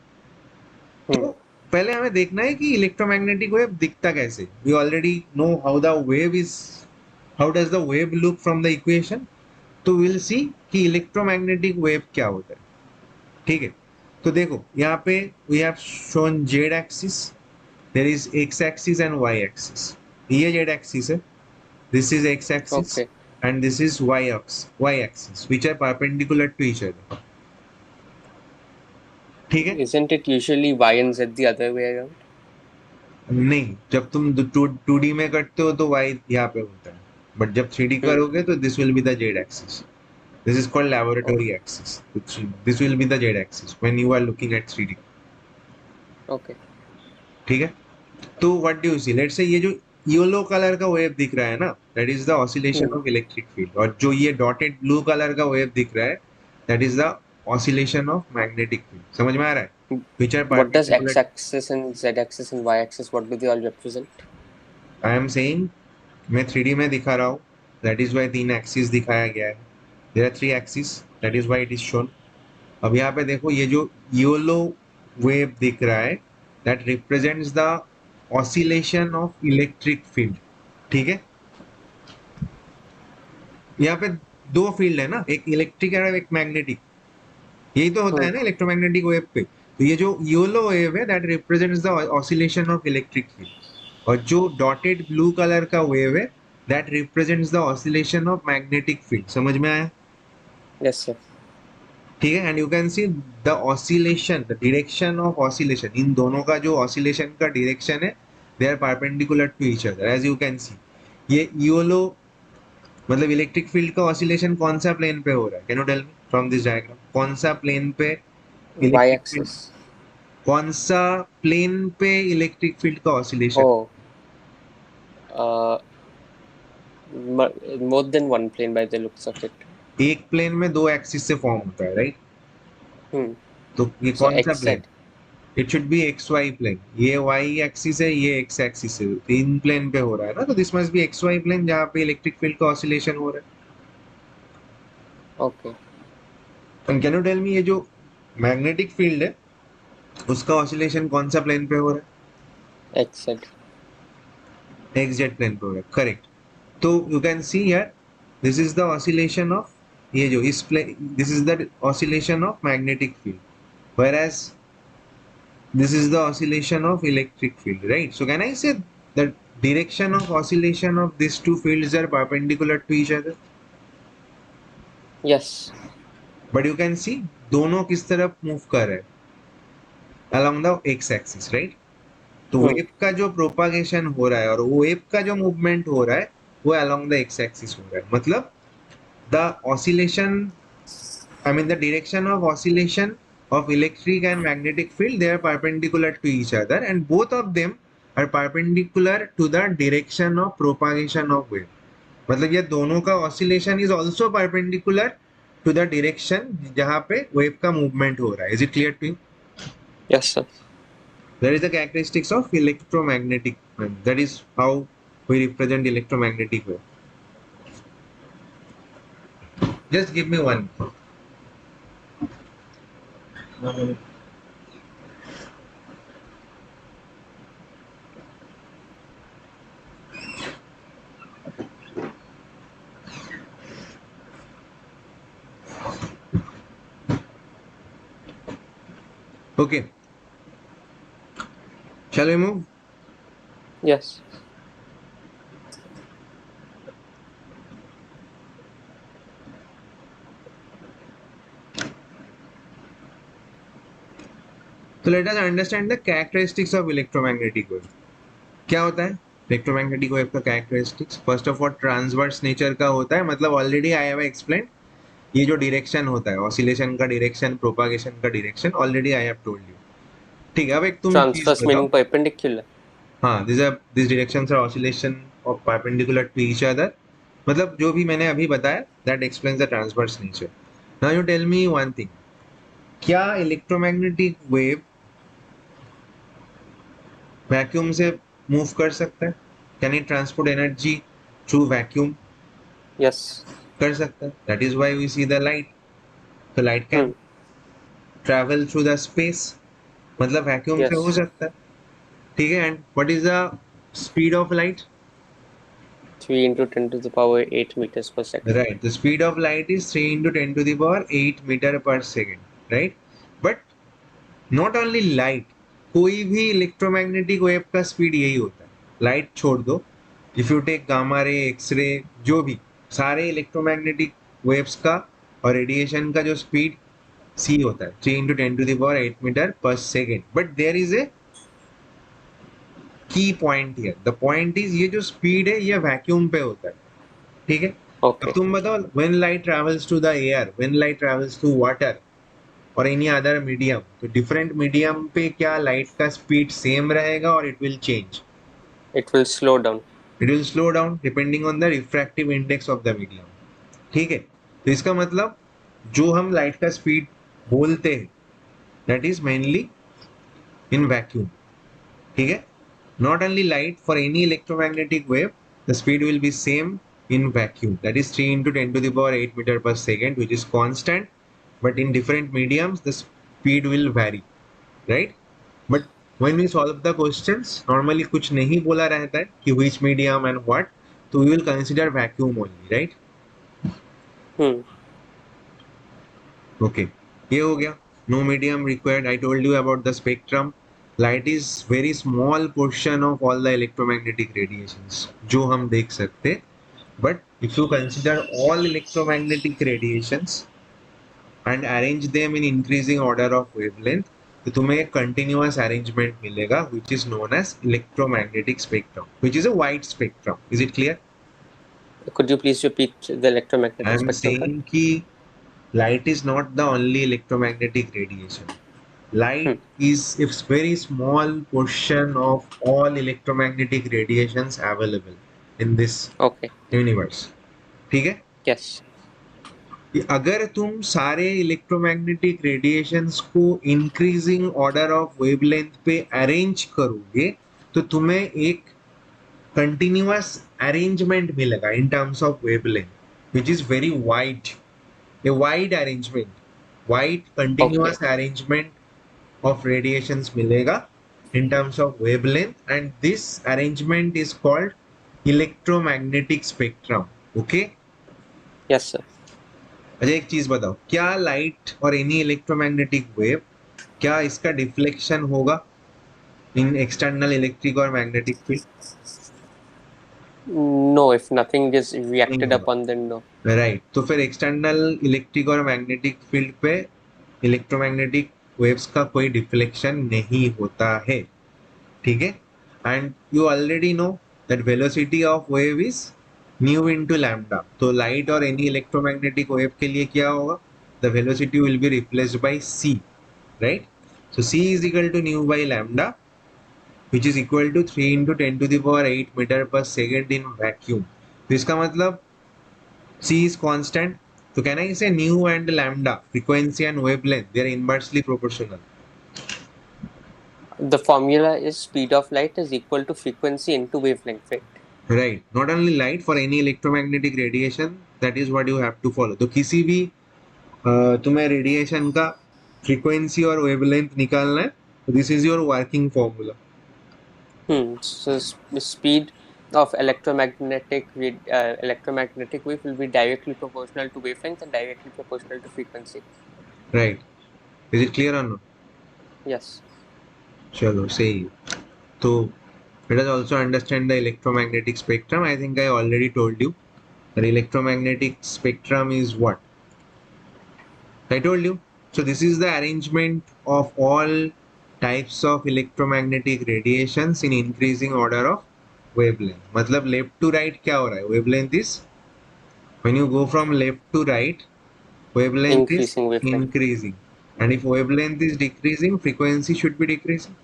Hmm. तो पहले हमें देखना है कि इलेक्ट्रोमैग्नेटिक वेव दिखता कैसे। We already know how the wave is, how does the wave look from the equation. तो विल सी कि इलेक्ट्रोमैग्नेटिक वेव क्या होता है, ठीक है। तो देखो यहाँ पे we have shown Z axis, there is X axis and Y axis. ये जेड एक्सिस है, this is x axis, Okay. and this is y axis which are perpendicular to each other, ठीक है। Isn't it usually Y and Z the other way around? नहीं, जब तुम to D में करते हो तो y यहाँ पे होता है, बट जब थ्री डी Hmm. करोगे तो this will be the Z axis, this is called Oh, laboratory axis, this will be the Z axis when you are looking at 3D, okay. ठीक है। तो what do you see, let's say ये जो yellow colour का wave दिख रहा है ना, that is the oscillation Hmm. Of electric field, और जो ये डॉटेड ब्लू कलर का वेव दिख रहा है that is the oscillation of magnetic field. समझ में आ रहा है, which are What does perpendicular. x-axis and z-axis and y-axis, what do they all represent? I am saying, मैं 3D में दिखा रहा हूँ, दैट इज वाई तीन एक्सिस दिखाया गया है, there are three axis, that is why it is shown. अब यहाँ पे देखो ये जो येलो वेव दिख रहा है that represents the oscillation of electric field, ठीक है। यहाँ पे दो फील्ड है ना, एक इलेक्ट्रिक और एक मैग्नेटिक, यही तो होता Hmm. है ना इलेक्ट्रोमैग्नेटिक वेव पे। तो ये जो येलो वेव है that represents the oscillation of electric field, और जो डॉटेड ब्लू कलर का वेव है that represents the oscillation of magnetic field. समझ में आया, Yes, sir. ठीक है। And you can see the oscillation, the direction of oscillation, इन दोनों का जो ऑसिलेशन का डायरेक्शन है they are perpendicular to each other, as you can see. ये येलो मतलब इलेक्ट्रिक फील्ड का ऑसिलेशन कौन सा प्लेन पे हो रहा है, can you tell me from this diagram, कौन सा प्लेन पे इलेक्ट्रिक फील्ड, Y-axis. कौन सा प्लेन पे इलेक्ट्रिक फील्ड का oscillation. Oh, uh, more than one plane by the looks of it. एक प्लेन में दो एक्सिस से फॉर्म होता है, राइट। Hmm. तो ये So कौन सा x, plane, Z. It should be X Y plane, ये वाई एक्सिस है, ये एक्स एक्सिस है, तीन प्लेन पे हो रहा है ना, तो this must be X Y plane जहाँ पे इलेक्ट्रिक फील्ड का ऑसिलेशन हो रहा Okay. है। And can you tell me ये जो मैग्नेटिक फील्ड है उसका ऑसिलेशन कौन सा प्लेन पे हो रहा X, Z. है, एक्स जेड प्लेन पे हो रहा है, करेक्ट। तो you can see here this is the oscillation of, ये जो इस plane, this is the oscillation of magnetic field, whereas this is the oscillation of electric field, right? So can I say the direction of oscillation of these two fields are perpendicular to each other, Yes. but you can see दोनों किस तरफ move कर रहे हैं, along the x axis, right? तो Hmm. Wave का जो propagation हो रहा है और वेव का जो मूवमेंट हो रहा है वो along the x axis हो रहा है, मतलब the oscillation, I mean the direction of oscillation of electric and magnetic field, they are perpendicular to each other and both of them are perpendicular to the direction of propagation of wave. मतलब ये दोनों का oscillation is also perpendicular to the direction जहाँ पे wave का movement हो रहा है. Is it clear to you? Yes, sir. That is the characteristics of electromagnetic wave. That is how we represent electromagnetic wave. Just give me one. Okay, shall we move? Yes. So let us understand the characteristics of electromagnetic wave. क्या होता है electromagnetic wave का characteristics? First of all transverse nature का होता है, मतलब already I have explain, ये जो डायरेक्शन होता है ऑसिलेशन का डायरेक्शन, प्रोपागेशन का direction, already I have told you. ठीक है, अब एक तुम चीज Transverse बताओ। meaning perpendicular. हाँ, this directions are oscillation of perpendicular to each other, मतलब जो भी मैंने अभी बताया that explains the transverse nature. Now you tell me one thing, क्या इलेक्ट्रोमैग्नेटिक वेव वैक्यूम से मूव कर सकता है? Can it transport energy through vacuum? Yes. कर सकता है, that is why we see the light. तो light can Hmm. Travel through the space, मतलब वैक्यूम से हो Yes. सकता है। ठीक है, and what is the speed of light? 3 into 10 to the power 8 meters per second. Right, the speed of light is 3 into 10 to the power 8 meter per second, right? But not only light, कोई भी electromagnetic wave का speed यही होता है। Light छोड़ दो, if you take gamma ray, X ray, जो भी सारे इलेक्ट्रोमैग्नेटिक वेव्स का और रेडिएशन का जो स्पीड सी होता है 3 into 10 to the power 8 metre पर second. But there is a key point here, the point is ये जो स्पीड है ये वैक्यूम पे होता है। ठीक है, अब Okay. तुम बताओ, when light travels to the air, when light travels to water और एनी अदर मीडियम, तो डिफरेंट मीडियम पे क्या लाइट का स्पीड सेम रहेगा और it will change? It will slow down. It will slow down depending on the refractive index of the medium. ठीक है, तो इसका मतलब जो हम लाइट का स्पीड बोलते हैं that is mainly in vacuum. ठीक है, not only light, for any electromagnetic wave the speed will be same in vacuum, that is 3 into 10 to the power 8 meter per second, which is constant, but in different mediums the speed will vary, right? But when we solve the questions normally कुछ नहीं बोला रहता है कि which medium and what, तो we will consider vacuum only, right? Hmm. Okay, ये हो गया, no medium required. I told you about the spectrum. Light is very small portion of all the electromagnetic radiations जो हम देख सकते, but if you consider all electromagnetic radiations and arrange them in increasing order of wavelength, तो तुम्हें एक continuous arrangement मिलेगा which is known as electromagnetic spectrum, which is a wide spectrum. Is it clear? Could you please repeat the I electromagnetic am spectrum part? saying कि light is not the only electromagnetic radiation. Light Hmm. is a very small portion of all electromagnetic radiations available in this Okay. universe. ठीक है, Yes. कि अगर तुम सारे electromagnetic radiations को increasing order of wavelength पे arrange करोगे तो तुम्हें एक कंटिन्यूअस अरेंजमेंट मिलेगा in terms of wavelength which is very wide, a wide arrangement, wide Okay. continuous arrangement of radiations मिलेगा in terms of wavelength, and this arrangement is called electromagnetic spectrum. Okay, Yes, sir. अच्छा एक चीज बताओ, क्या light और any electromagnetic wave, क्या इसका deflection होगा इन एक्सटर्नल इलेक्ट्रिक और magnetic field? No, if nothing is नहीं reacted होगा, upon, then no. राइट। तो फिर एक्सटर्नल इलेक्ट्रिक और मैग्नेटिक फील्ड पे इलेक्ट्रोमैग्नेटिक वेव्स का कोई डिफ्लेक्शन नहीं होता है। ठीक है, and you already know that velocity of wave is nu into lambda, तो लाइट और एनी इलेक्ट्रोमैग्नेटिक वेव के लिए क्या होगा, the velocity will be replaced by c, right? So c is equal to nu by lambda, which is equal to 3 into 10 to the power 8 meter per second in vacuum. तो इसका मतलब c is constant, so can I say nu and lambda, frequency and wavelength, they are inversely proportional? The formula is speed of light is equal to frequency into wavelength, right? Right, not only light, for any electromagnetic radiation, that is what you have to follow. तो किसी भी तुम्हें radiation का frequency और wavelength निकालना है, तो this is your working formula. So speed of electromagnetic wave will be directly proportional to wavelength and directly proportional to frequency. Right, is it clear और नो? Yes. चलो सही है। तो let us also understand the electromagnetic spectrum. I think I already told you that electromagnetic spectrum is what I told you. So this is the arrangement of all types of electromagnetic radiations in increasing order of wavelength. मतलब left to right क्या हो रहा है? Wavelength is when you go from left to right, wavelength is Increasing wavelength. increasing, and if wavelength is decreasing, frequency should be decreasing.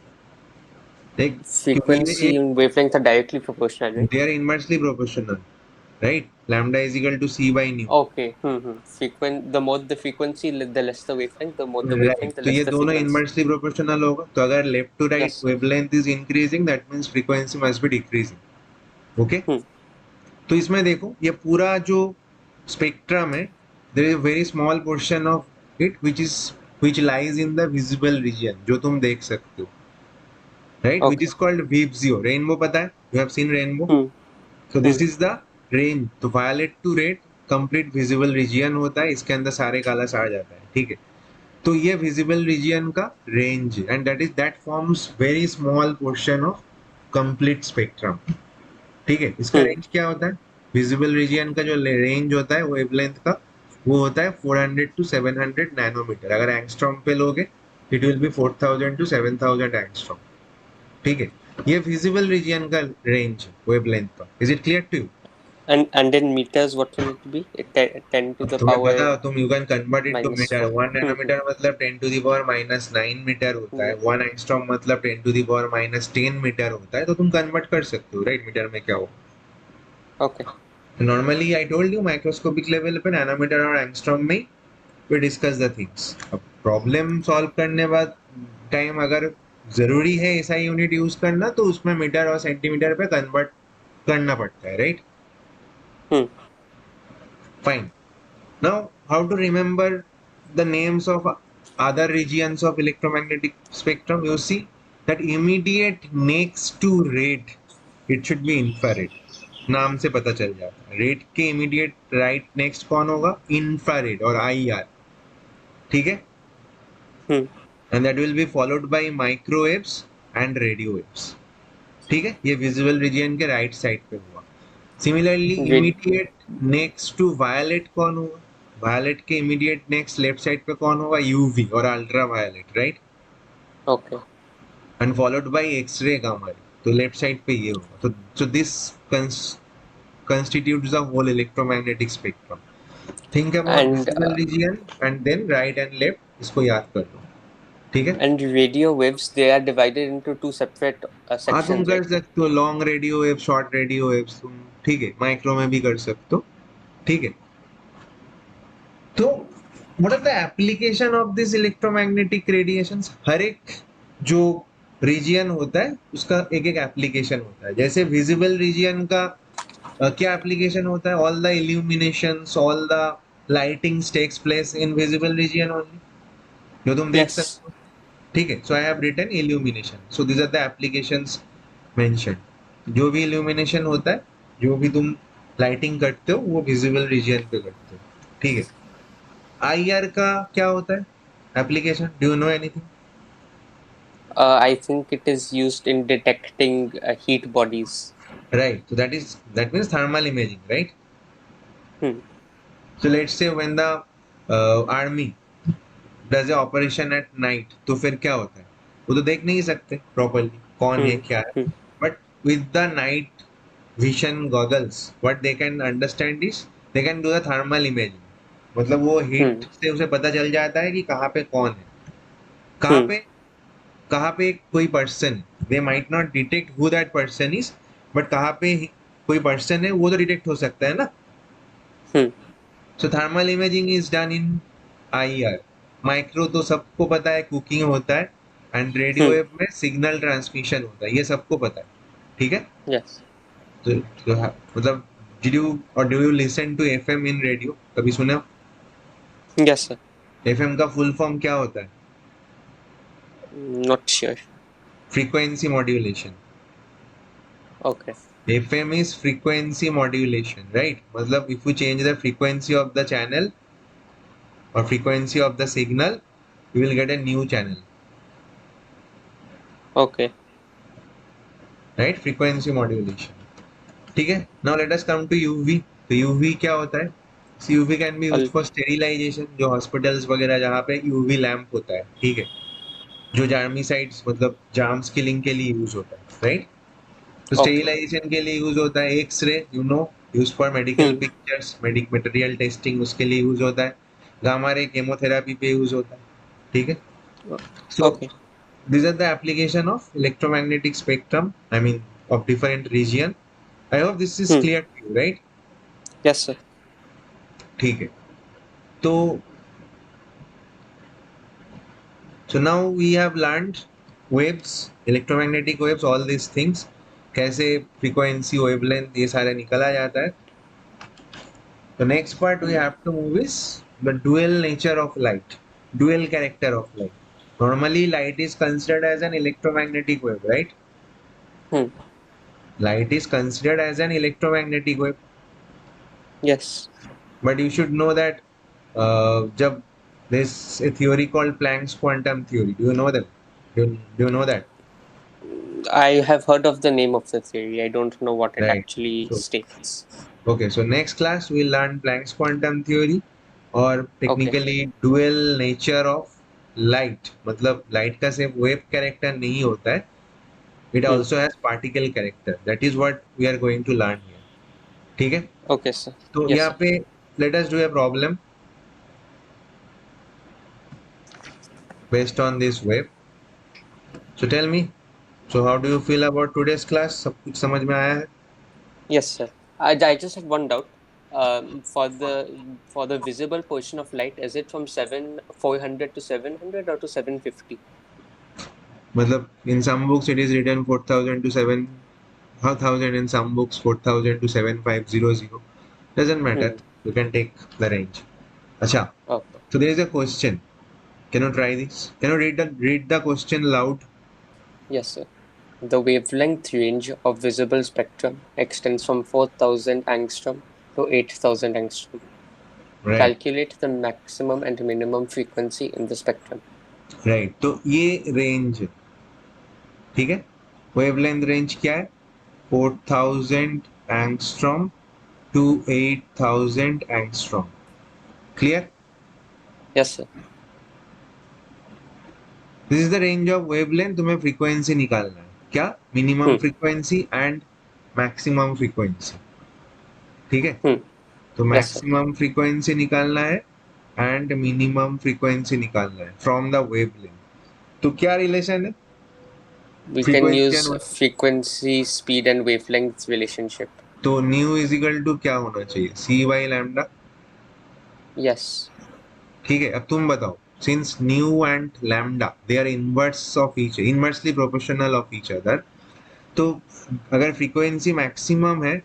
Like क्योंकि ये Frequency and wavelength are directly proportional, right? they are inversely proportional, right? Lambda is equal to c by nu. Okay. The more the frequency, the less the wavelength. The more the right, wavelength, the तो less ये the दोनों frequency. Inversely proportional होगा, तो अगर left to right Yes. Wavelength is increasing that means frequency must be decreasing. Okay, Hmm. तो इसमें देखो ये पूरा जो स्पेक्ट्रम है, there is a very small portion of it which lies in the visible region, जो तुम देख सकते हो, right, which Okay. Is called VIBGYOR. Rainbow पता है, you have seen rainbow. Hmm. So Hmm. This is the range. तो violet to red complete visible region होता है, इसके अंदर सारे कलर्स आ जाता है, ठीक है। तो ये विजिबल रीजन का range and that forms very small portion of complete spectrum, ठीक है। इसका Hmm. रेंज क्या होता है? विजिबल रीजन का जो रेंज होता है वेवलेंथ का, वो होता है 400 टू 700 नैनोमीटर। अगर एंगस्ट्रॉम पे लोगे it will be 4000 to 7000 angstrom, ठीक है। ये विजिबल रीजन का रेंज है वेवलेंथ का। Is it clear to you? And in meters, what will it be? 10 to अब the तुम्हें power पता, तुम you can convert it to minus meter. 4. 1 nanometer मतलब 10 to the power minus 9 meter होता है। Hmm. 1 एंगस्ट्रॉम मतलब 10 to the power minus 10 meter होता है। तो तुम कन्वर्ट कर सकते हो, राइट, मीटर में क्या हो। Okay. Normally I told you microscopic level पे नैनोमीटर और एंगस्ट्रॉम में वी डिस्कस द थिंग्स। अब प्रॉब्लम सॉल्व करने बाद टाइम अगर जरूरी है ऐसा यूनिट यूज करना, तो उसमें मीटर और सेंटीमीटर पे कन्वर्ट करना पड़ता है, right. Hmm. Fine. Now, how to remember the names of other regions of electromagnetic spectrum? You see that immediate next to rate, it should be infrared. नाम से पता चल जाता है। रेट के इमीडिएट राइट नेक्स्ट कौन होगा? इंफ्रारेड और आईआर, ठीक है। Hmm. And that will be followed by microwaves and radio waves, ठीक है। ये विजुअल रीजन के राइट साइड पे हुआ। Similarly Rad- immediate next to violet कौन होगा? वायलेट के इमीडिएट नेक्स्ट लेफ्ट साइड पे कौन होगा? यूवी और ultraviolet, right, Okay. And followed by X ray gamma ray. तो लेफ्ट साइड पे ये होगा। तो so this constitutes the whole electromagnetic spectrum. Think about And visible region and then right and left, इसको याद कर लो, ठीक है। and radio waves, they are divided into two separate हाँ, तुम sections, कर right? सकते हो long radio wave, short radio waves, तुम, ठीक है, माइक्रो में भी कर सकते हो, ठीक है। तो what are the application of this electromagnetic radiations? हर एक जो रीजियन होता है उसका एक एक एप्लीकेशन होता है। जैसे विजिबल रीजियन का क्या एप्लीकेशन होता है? All the illuminations, all the lightings takes place in visible region only, जो तुम देख Yes. सकते हो, ठीक है। So I have written illumination, so these are the applications mentioned. जो भी इल्यूमिनेशन होता है, जो भी तुम लाइटिंग करते हो, वो विजिबल रीजियन पे करते हो, ठीक है। आईआर का क्या होता है application? Do you know anything? I think it is used in detecting heat bodies. Right, so that means thermal imaging, right? Hmm. So let's say when the army does a operation at night, तो फिर क्या होता है? वो तो देख नहीं सकते प्रॉपरली कौन है Hmm. क्या है, Hmm. But with the night vision goggles what they can understand is they can do the thermal imaging। मतलब वो हीट Hmm. से उसे पता चल जाता है कि कहाँ पे कौन है, कहाँ Hmm. पे कहाँ पे कोई person. They might not detect who that person is, but कहाँ पे कोई पर्सन है वो तो डिटेक्ट हो सकता है ना। Hmm. So thermal imaging is done in IR. Micro तो सबको पता है कुकिंग होता है, एंड रेडियो Hmm. वेव में सिग्नल ट्रांसमिशन होता है, ये सबको पता है, ठीक है। Yes. मतलब डिड यू और do you listen to FM in radio? कभी सुना? Yes, sir. एफएम का फुल फॉर्म क्या होता है? Not sure. Frequency modulation. Okay. FM is frequency modulation, right? मतलब if you change the frequency of the channel or frequency of the signal, you will get a new channel. Okay. Right, frequency modulation. ठीक है, now let us come to UV. तो UV क्या होता है? UV can be use Al- for sterilization, जो hospitals वगैरह जहाँ पे यूवी लैंप होता है, ठीक है, जो जार्मिसाइड्स मतलब जार्म्स किलिंग के लिए यूज होता है, राइट। तो Okay. स्टेरिलाइजेशन के लिए यूज होता है। X ray, you know, use for medical Hmm. Pictures, medic material testing, उसके लिए यूज होता है। गामा रे केमोथेरापी पे यूज होता है, ठीक है। o- so Okay. these are the application of electromagnetic spectrum, I mean, of different region. I hope this is Hmm. clear to you, right? Yes, sir. ठीक है। तो so now we have learned waves, electromagnetic waves, all these things, कैसे frequency, wavelength, ये सारे निकला जाता है। The next part we have to move is the dual nature of light, dual character of light. Normally, light is considered as an electromagnetic wave, right? Hmm. Light is considered as an electromagnetic wave, Yes. but you should know that जब there's a theory called Planck's quantum theory. Do you know that? Do you know that? I have heard of the name of the theory. I don't know what it Right. actually So states. okay, so next class we'll learn Planck's quantum theory और Okay. technically dual nature of light, मतलब light का सिर्फ wave character नहीं होता है, it Hmm. also has particle character. That is what we are going to learn here. ठीक है? Okay, sir. तो Yes, यहाँ sir. पे let us do a problem based on this wave. So tell me, so how do you feel about today's class? सब कुछ समझ में आया है? Yes, sir. I just have one doubt. For the visible portion of light, is it from 400 to 700 or to 750? मतलब in some books it is written 4000 to 7000, in some books 4000 to 7500. Doesn't matter. Hmm. You can take the range. Acha. Okay. So there is a question. Can you try this? Can you read the question loud? Yes, sir. The wavelength range of visible spectrum extends from 4000 angstrom to 8000 angstrom. Right. Calculate the maximum and minimum frequency in the spectrum. Right. तो ये range है, ठीक है। Wavelength range क्या है? 4000 angstrom to 8000 angstrom. Clear? Yes, sir. This is the range of wavelength. तुम्हें frequency निकालना है क्या? Minimum Hmm. Frequency and maximum frequency, ठीक है। Hmm. तो Yes, sir. मैक्सिमम फ्रीक्वेंसी निकालना है एंड मिनिमम फ्रीक्वेंसी निकालना है फ्रॉम द वेवलेंथ। तो क्या रिलेशन है We can frequency use and? frequency, speed, and wavelength relationship. तो न्यू इज इक्वल टू क्या होना चाहिए? सी बाई लैम्डा। Yes. ठीक है, अब तुम बताओ, since new and lambda they are inverse of each, inversely proportional of each other, तो अगर फ्रीक्वेंसी मैक्सिमम है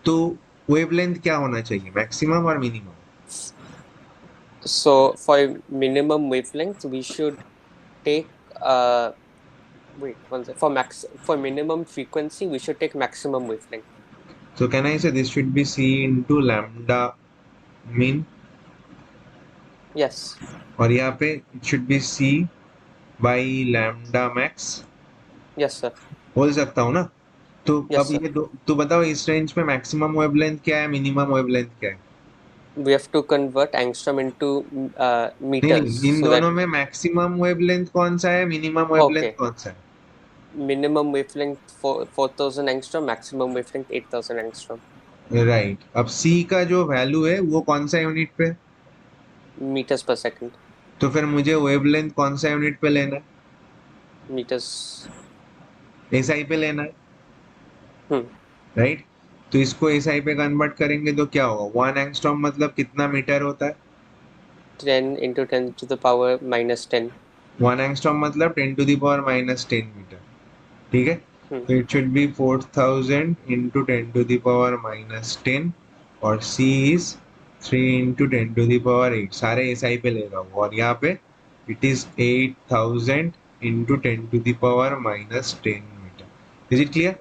तो वेवलेंथ क्या होना चाहिए? मैक्सिमम और minimum? So for minimum wavelength, we should take wait one sec. For minimum frequency, we should take maximum wavelength. So can I say this should be c into lambda min, Yes. और यहाँ पे it should be c by lambda max? Yes, sir. बोल सकता हूँ ना? तो Yes, अब sir. ये दो तो बताओ, इस रेंज पे मैक्सिमम वेवलेंथ क्या है, मिनिमम वेवलेंथ क्या है? We have to convert angstrom into नहीं meters नहीं, इन so दोनों that में मैक्सिमम वेवलेंथ कौन सा है, मिनिमम वेवलेंथ okay, कौन सा है? minimum wavelength for 4000 angstrom, maximum wavelength 8000 angstrom. Right. अब c का जो वैल्यू है वो कौन सा यूनिट पे? Meters per second. तो फिर मुझे वेवलेंथ कौन सा यूनिट पे लेना Meters. है? एसआई पे लेना है, Hmm. राइट। तो इसको एसआई पे कन्वर्ट करेंगे तो क्या होगा? 1 एंगस्ट्रॉम मतलब कितना मीटर होता है? 10 into 10 to the power minus 10. 1 angstrom मतलब 10 to the power -10 मीटर, ठीक है। Hmm. तो it should B 4000 into 10 to the power -10, और c is 3 into 10 to the power 8, सारे एसआई पे ले रहा हूँ, और यहाँ पे it is 8000 into 10 to the power -10 meter. Is it clear?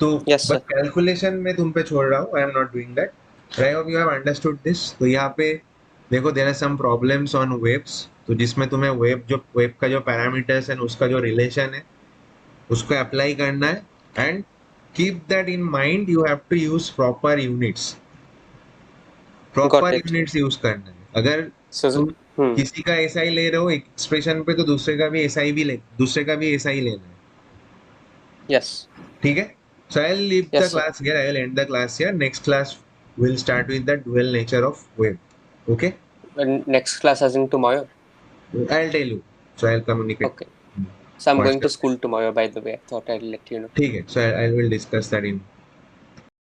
तो Yes, बस sir. कैलकुलेशन में तुम पे छोड़ रहा हूँ, I am not doing that. I hope you have understood this. तो यहाँ पे देखो, there are some problems on waves, तो जिसमें तुम्हें वेव का जो पैरामीटर्स है उसका जो रिलेशन है उसको अप्लाई करना है and keep that in mind you have to use proper units Got proper it. Units use करना है अगर So, तुम hmm. किसी का ऐसा ही ले रहे हो एक एक्सप्रेशन पे तो दूसरे का भी ऐसा ही भी ले दूसरे का भी ऐसा ही लेना है Yes. ठीक है so I'll leave the Yes, sir. class here I will end the class here next class we'll start with the dual nature of wave okay And next class as in tomorrow. I'll tell you so I'll communicate Okay. So I'm going faster to school tomorrow, by the way. I thought I'll let you know. ठीक है so I will discuss that in